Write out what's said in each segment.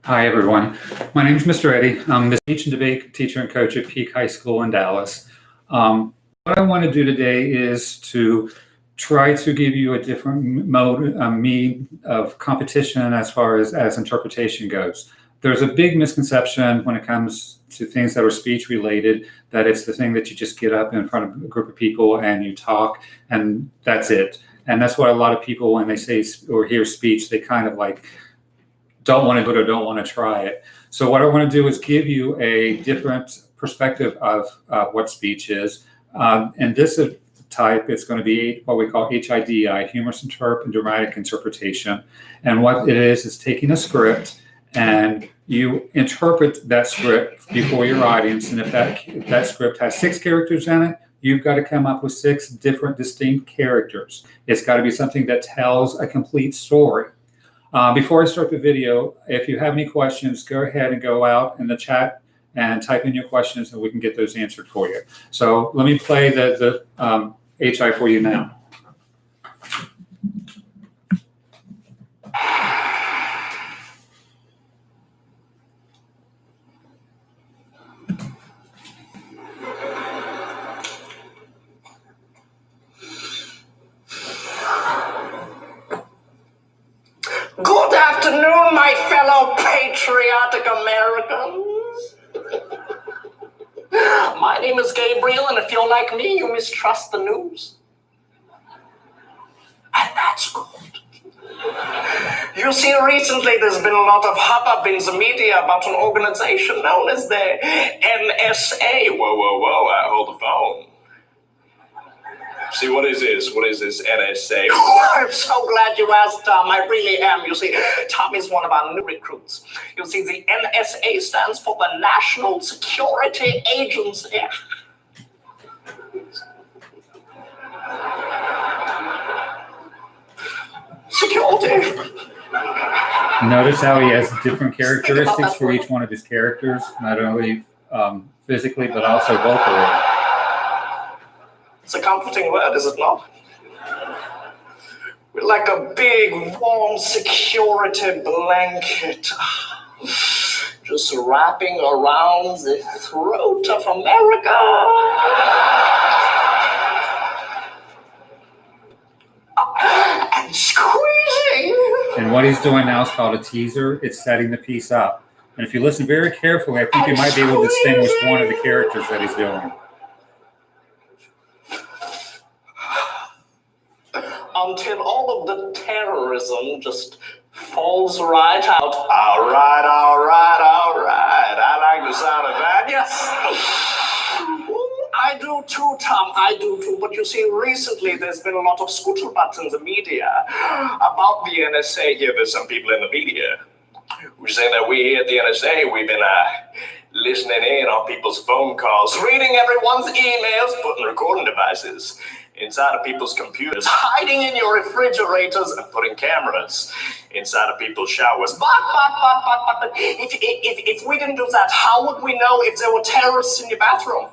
Hi, everyone. My name is Mr. Eddy. I'm the speech and debate teacher and coach at Peak High School in Dallas. What I want to do today is to try to give you a different mean of competition as far as interpretation goes. There's a big misconception when it comes to things that are speech related, that it's the thing that you just get up in front of a group of people and you talk and that's it. And that's what a lot of people, when they say or hear speech, they kind of like don't want to do it or don't want to try it. So what I want to do is give you a different perspective of what speech is. And this type is going to be what we call HIDI, humorous and dramatic interpretation. And what it is taking a script and you interpret that script before your audience. And if that script has 6 characters in it, you've got to come up with 6 different distinct characters. It's got to be something that tells a complete story. Before I start the video, if you have any questions, go ahead and go out in the chat and type in your questions and we can get those answered for you. So let me play the HI for you now. Good afternoon, my fellow patriotic Americans. My name is Gabriel, and if you're like me, you mistrust the news. And that's good. You see, recently there's been a lot of hubbub in the media about an organization known as the NSA. Whoa, hold the phone. See, what is this? What is this NSA? Oh, I'm so glad you asked, Tom. I really am. You see, Tom is one of our new recruits. You see, the NSA stands for the National Security Agency. Security. Notice how he has different characteristics for each one of his characters, not only physically, but also vocally. It's a comforting word, is it not? We're like a big, warm security blanket, just wrapping around the throat of America. And squeezing. And what he's doing now is called a teaser. It's setting the piece up. And if you listen very carefully, I think you might be able to distinguish one of the characters that he's doing. Until all of the terrorism just falls right out. All right. I like the sound of that. Yes. I do too, Tom. I do too. But you see, recently there's been a lot of scuttlebutts in the media about the NSA. Here, there's some people in the media who say that we here at the NSA, we've been listening in on people's phone calls, reading everyone's emails, putting recording devices inside of people's computers, hiding in your refrigerators, and putting cameras inside of people's showers. But if we didn't do that, how would we know if there were terrorists in your bathroom?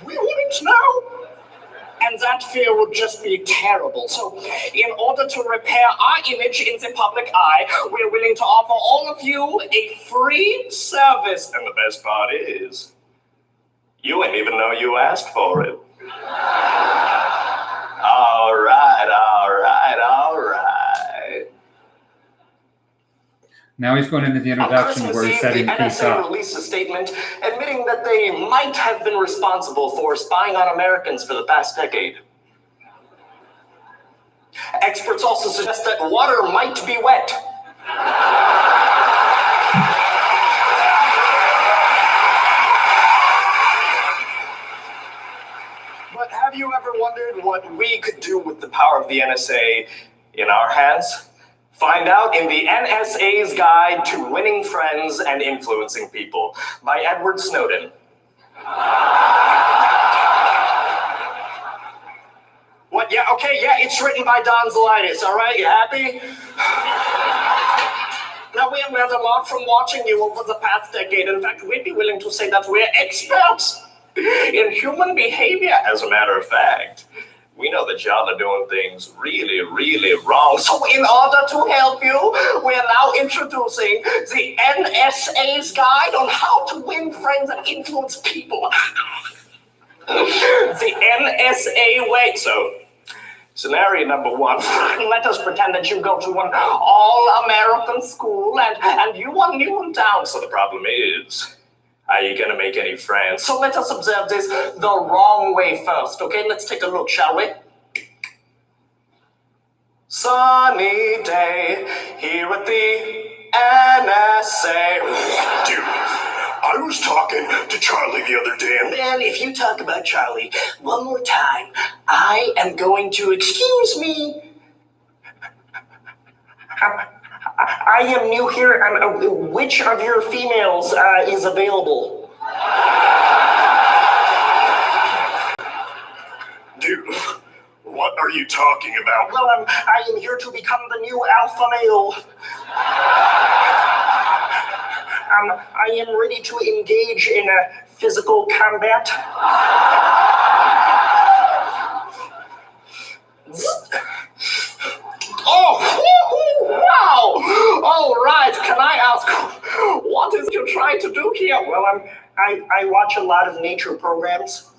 We wouldn't know. And that fear would just be terrible. So, in order to repair our image in the public eye, we're willing to offer all of you a free service. And the best part is, you ain't even know you asked for it. All right. Now he's going into the introduction where he's setting the piece up. The NSA released a statement admitting that they might have been responsible for spying on Americans for the past decade. Experts also suggest that water might be wet. But have you ever wondered what we could do with the power of the NSA in our hands? Find out in the NSA's Guide to Winning Friends and Influencing People by Edward Snowden. What? Yeah, okay, yeah, it's written by Don Zolidis, all right? You happy? Now, we have learned a lot from watching you over the past decade. In fact, we'd be willing to say that we're experts in human behavior, as a matter of fact. We know that y'all are doing things really, really wrong. So in order to help you, we're now introducing the NSA's guide on how to win friends and influence people. The NSA way. So, scenario number one, let us pretend that you go to an all-American school and you are new in town. So the problem is, are you gonna make any friends? So let us observe this the wrong way first, okay? Let's take a look, shall we? Sunny day here at the NSA. Dude, I was talking to Charlie the other day, and Man, if you talk about Charlie one more time, I am going to, excuse me. I am new here. Which of your females is available? dude, what are you talking about? Well, I am here to become the new alpha male. I am ready to engage in a physical combat. Oh, wow! All right, can I ask, what is you trying to do here? Well, I watch a lot of nature programs.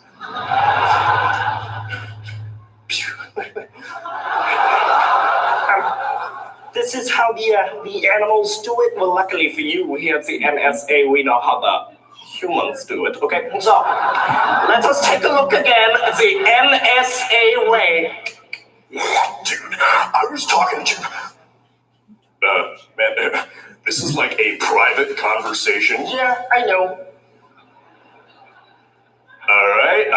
This is how the animals do it. Well, luckily for you, here at the NSA, we know how the humans do it. Okay, so let us take a look again at the NSA way. Dude, I was talking to... man, this is like a private conversation. Yeah, I know. All right,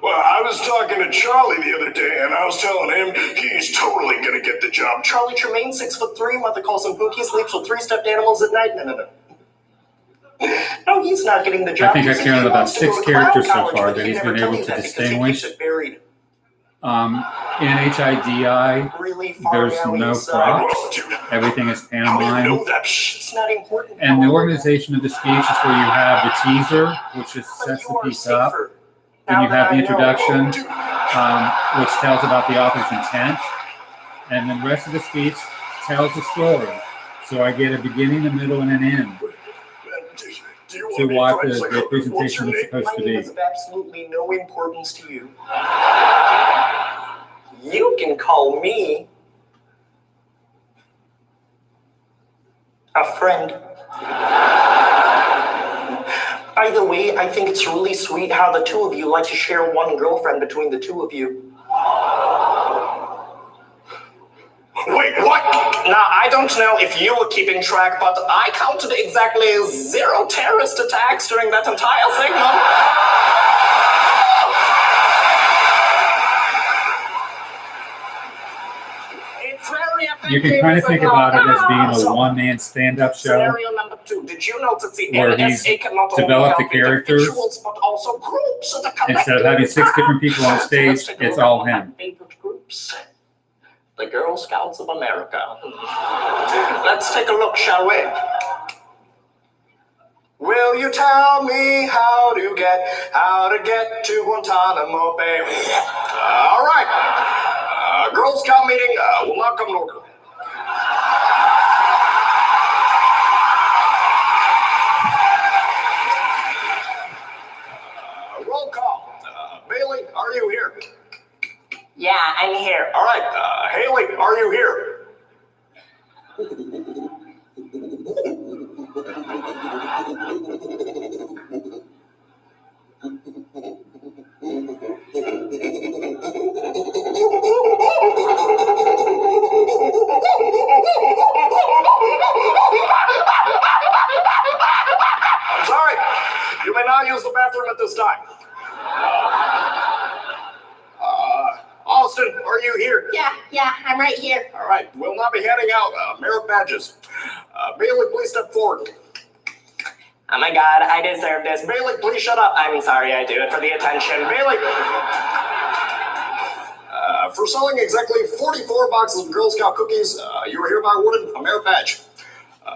well, I was talking to Charlie the other day, and I was telling him he's totally gonna get the job. Charlie Tremaine, 6'3", mother calls him Pookie, sleeps with 3 stuffed animals at night. No. No, he's not getting the job. I think I've counted about 6 characters so far that he he's never been tell able you to that because he distinguish. keeps it buried NHIDI, really far there's down no inside. props. Oh, dude, Everything is how do you know pantomime. that shit? It's not important. And the organization of the speech is where you have the teaser, which just But sets you the are piece up. safer Then you now that have the I know. introduction, Dude, which tells about the author's intent. And then the rest of the speech tells the story. So I get a beginning, a middle, and an end do you to want what to be friends? the Like, presentation what's your is name? supposed My to name be. is of absolutely no importance to you. You can call me a friend. By the way, I think it's really sweet how the two of you like to share one girlfriend between the two of you. Wait, what? Now, I don't know if you were keeping track, but I counted exactly 0 terrorist attacks during that entire segment. It's very effective. You can kind of think about it as being a So, one-man stand-up show. Scenario number 2. Did you know that the Where he's NSA can not only developed the help characters. individuals, but also groups as a collective? Instead of having 6 different people on So stage, let's take a it's look at all one of my him. favorite groups. The Girl Scouts of America. Let's take a look, shall we? Will you tell me how to get to Guantanamo Bay? All right. Girl Scout meeting will not come to order. Roll call. Bailey, are you here? Yeah, I'm here. All right. Haley, are you here? I'm sorry. You may not use the bathroom at this time. Austin, are you here? Yeah, I'm right here. All right, we'll now be handing out merit badges. Bailey, please step forward. Oh my god, I deserve this. Bailey, please shut up. I'm sorry, I do it for the attention. Bailey, for selling exactly 44 boxes of Girl Scout cookies, you are hereby awarded a merit badge.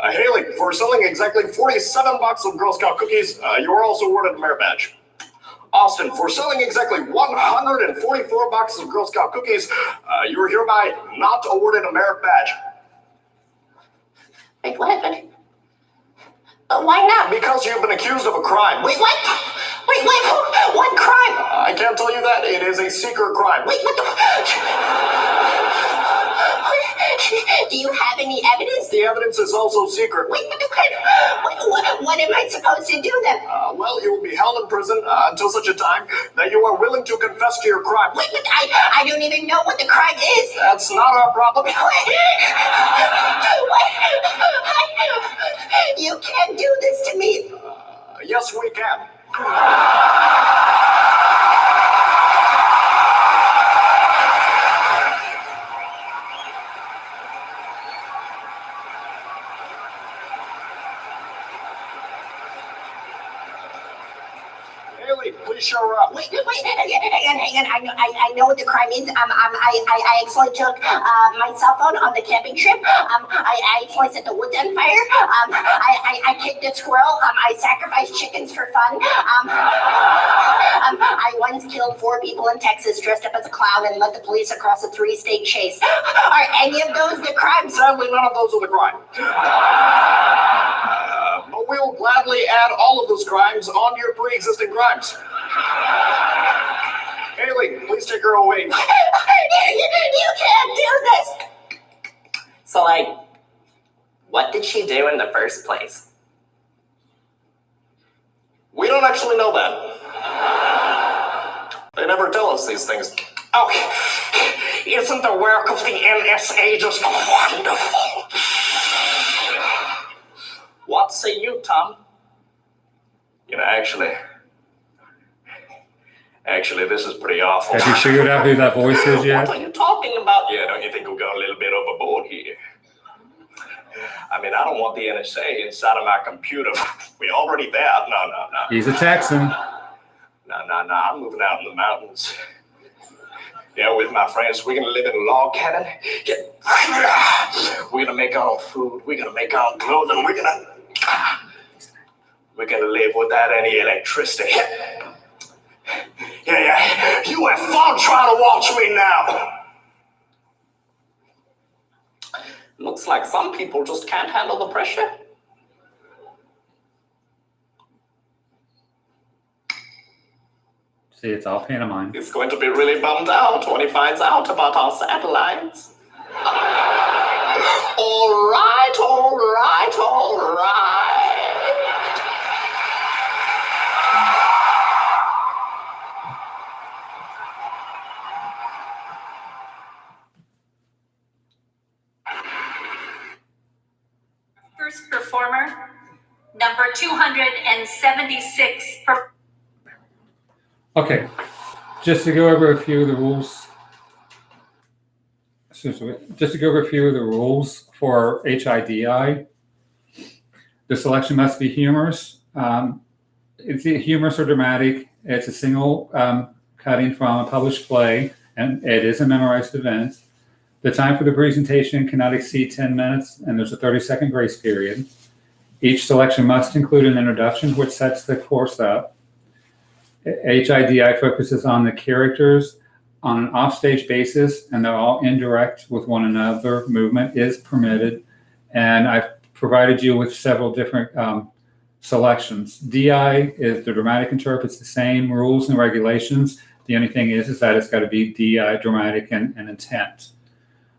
Haley, for selling exactly 47 boxes of Girl Scout cookies, you were also awarded a merit badge. Austin, for selling exactly 144 boxes of Girl Scout cookies, you are hereby not awarded a merit badge. Wait, what? Why not? Because you've been accused of a crime. Wait, what? Wait, what crime? I can't tell you that. It is a secret crime. Wait, what the? Do you have any evidence? The evidence is also secret. Wait, what am I supposed to do then? Well, you will be held in prison until such a time that you are willing to confess to your crime. Wait, but I don't even know what the crime is. That's not our problem. You can't do this to me. Yes, we can. Haley, please show her up. Wait, hang on. I know what the crime is. I actually took my cell phone on the camping trip. I actually set the woods on fire. I kicked a squirrel. I sacrificed chickens for fun. I once killed 4 people in Texas dressed up as a clown and led the police across a 3-state chase. Are any of those the crimes? Sadly, none of those are the crime. But we will gladly add all of those crimes on your pre-existing crimes. Haley, please take her away. You can't do this. So, like, what did she do in the first place? We don't actually know that. They never tell us these things. Oh, isn't the work of the NSA just wonderful? What say you, Tom? You know, actually, this is pretty awful. Have you figured out who that voice is yet? What are you talking about? Yeah, don't you think we've gone a little bit overboard here? I mean, I don't want the NSA inside of my computer. We already there. No. He's a Texan. No. I'm moving out in the mountains. Yeah, with my friends, we're gonna live in a log cabin. Yeah. We're gonna make our own food. We're gonna make our own clothing. We're gonna live without any electricity. Yeah. You have fun trying to watch me now. Looks like some people just can't handle the pressure. See, it's all pantomime. He's going to be really bummed out when he finds out about our satellites. All right. First performer, number 276. Okay, just to go over a few of the rules. Just to go over a few of the rules for HIDI. The selection must be humorous. It's humorous or dramatic. It's a single cutting from a published play, and it is a memorized event. The time for the presentation cannot exceed 10 minutes, and there's a 30-second grace period. Each selection must include an introduction, which sets the course up. HIDI focuses on the characters on an offstage basis, and they're all indirect with one another. Movement is permitted, and I've provided you with several different selections. DI is the dramatic interprets the same rules and regulations. The only thing is that it's got to be DI, dramatic, and intent.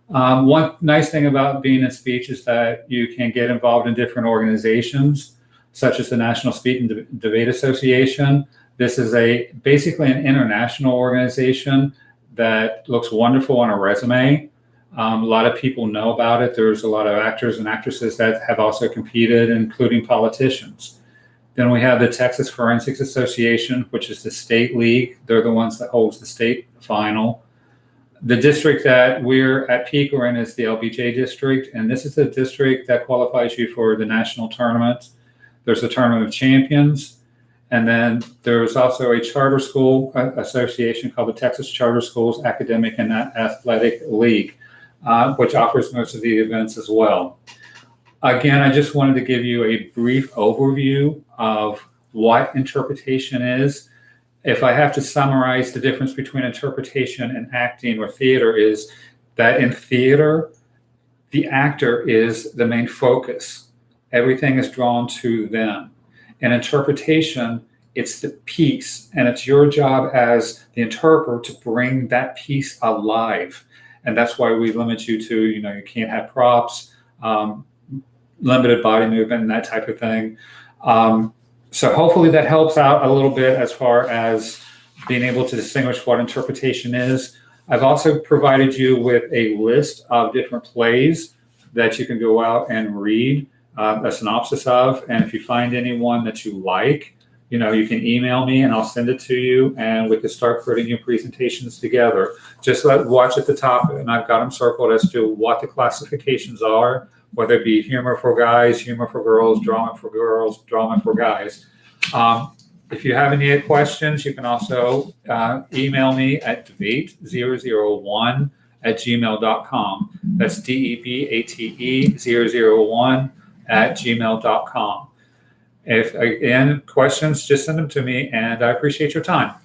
One nice thing about being in speech is that you can get involved in different organizations, such as the National Speech and Debate Association. This is basically an international organization that looks wonderful on a resume. A lot of people know about it. There's a lot of actors and actresses that have also competed, including politicians. Then we have the Texas Forensics Association, which is the state league. They're the ones that holds the state final. The district that we're at Peak we're in is the LBJ district, and this is the district that qualifies you for the national tournament. There's a tournament of champions, and then there's also a charter school association called the Texas Charter Schools Academic and Athletic League, which offers most of the events as well. Again, I just wanted to give you a brief overview of what interpretation is. If I have to summarize the difference between interpretation and acting or theater, is that in theater, the actor is the main focus. Everything is drawn to them. In interpretation, it's the piece, and it's your job as the interpreter to bring that piece alive. And that's why we limit you to, you can't have props, limited body movement, and that type of thing. So hopefully that helps out a little bit as far as being able to distinguish what interpretation is. I've also provided you with a list of different plays that you can go out and read a synopsis of. And if you find anyone that you like, you can email me and I'll send it to you, and we can start putting your presentations together. Just watch at the top, and I've got them circled as to what the classifications are, whether it be humor for guys, humor for girls, drama for girls, drama for guys. If you have any questions, you can also email me at debate001@gmail.com. That's DEBATE001@gmail.com. If, again, questions, just send them to me, and I appreciate your time.